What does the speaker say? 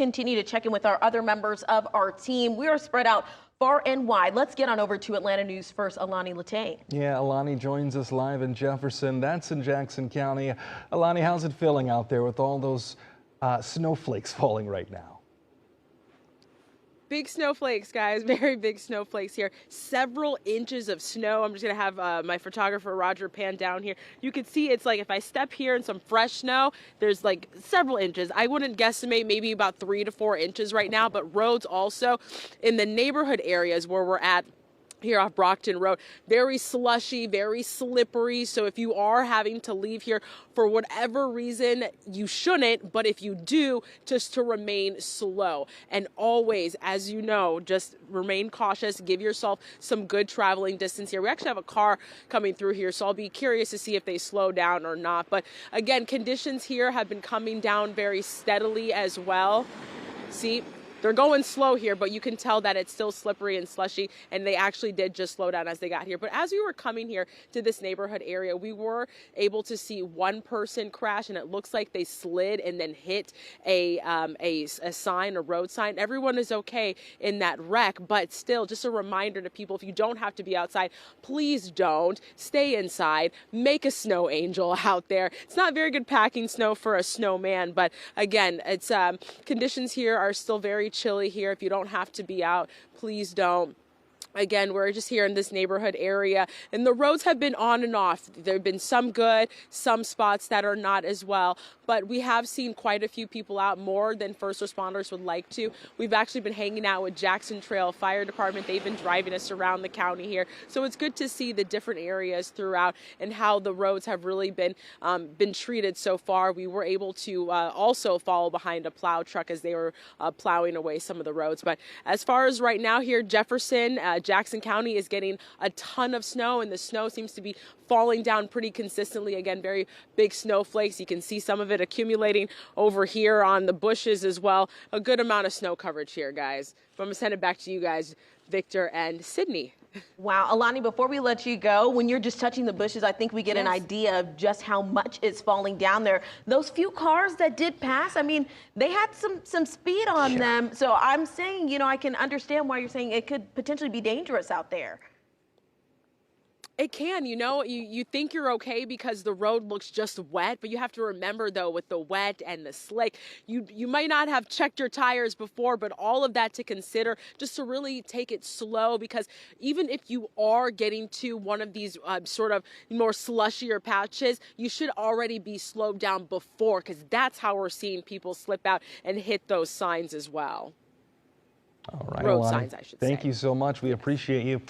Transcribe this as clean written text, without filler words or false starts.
Continue to check in with our other members of our team. We are spread out far and wide. Let's get on over to Atlanta News first. Alani Latane. Yeah, Alani joins us live in Jefferson. That's in Jackson County. Alani, how's it feeling out there with all those snowflakes falling right now? Big snowflakes, guys. Very big snowflakes here. Several inches of snow. I'm just going to have my photographer, Roger, pan down here. You can see it's like if I step here in some fresh snow, there's like several inches. I wouldn't guesstimate maybe about 3 to 4 inches right now, but roads also in the neighborhood areas where we're at here off Brockton Road, very slushy, very slippery. So if you are having to leave here for whatever reason, you shouldn't, but if you do, just to remain slow. And always, as you know, just remain cautious, give yourself some good traveling distance here. We actually have a car coming through here, so I'll be curious to see if they slow down or not. But again, conditions here have been coming down very steadily as well. See? They're going slow here, but you can tell that it's still slippery and slushy, and they actually did just slow down as they got here. But as we were coming here to this neighborhood area, we were able to see one person crash, and it looks like they slid and then hit a sign, a road sign. Everyone is okay in that wreck, but still, just a reminder to people, if you don't have to be outside, please don't. Stay inside. Make a snow angel out there. It's not very good packing snow for a snowman, but again, it's conditions here are still very chilly here. If you don't have to be out, please don't. Again, we're just here in this neighborhood area, and the roads have been on and off. There have been some good, some spots that are not as well, but we have seen quite a few people out, more than first responders would like to. We've actually been hanging out with Jackson Trail Fire Department. They've been driving us around the county here, so it's good to see the different areas throughout and how the roads have really been treated so far. We were able to also follow behind a plow truck as they were plowing away some of the roads. But as far as right now here, Jefferson, Jackson County is getting a ton of snow, and the snow seems to be falling down pretty consistently. Again, very big snowflakes. You can see some of it accumulating over here on the bushes as well. A good amount of snow coverage here, guys. But I'm going to send it back to you guys, Victor and Sydney. Wow, Alani, before we let you go, when you're just touching the bushes, I think we get an idea of just how much is falling down there. Those few cars that did pass, I mean, they had some speed on them. So I'm saying, you know, I can understand why you're saying it could potentially be dangerous out there. It can, you know, you think you're okay because the road looks just wet, but you have to remember, though, with the wet and the slick, you might not have checked your tires before, but all of that to consider, just to really take it slow, because even if you are getting to one of these sort of more slushier patches, you should already be slowed down before, because that's how we're seeing people slip out and hit those signs as well. All right, Road Alani, signs, I should say. Thank you so much. We appreciate you.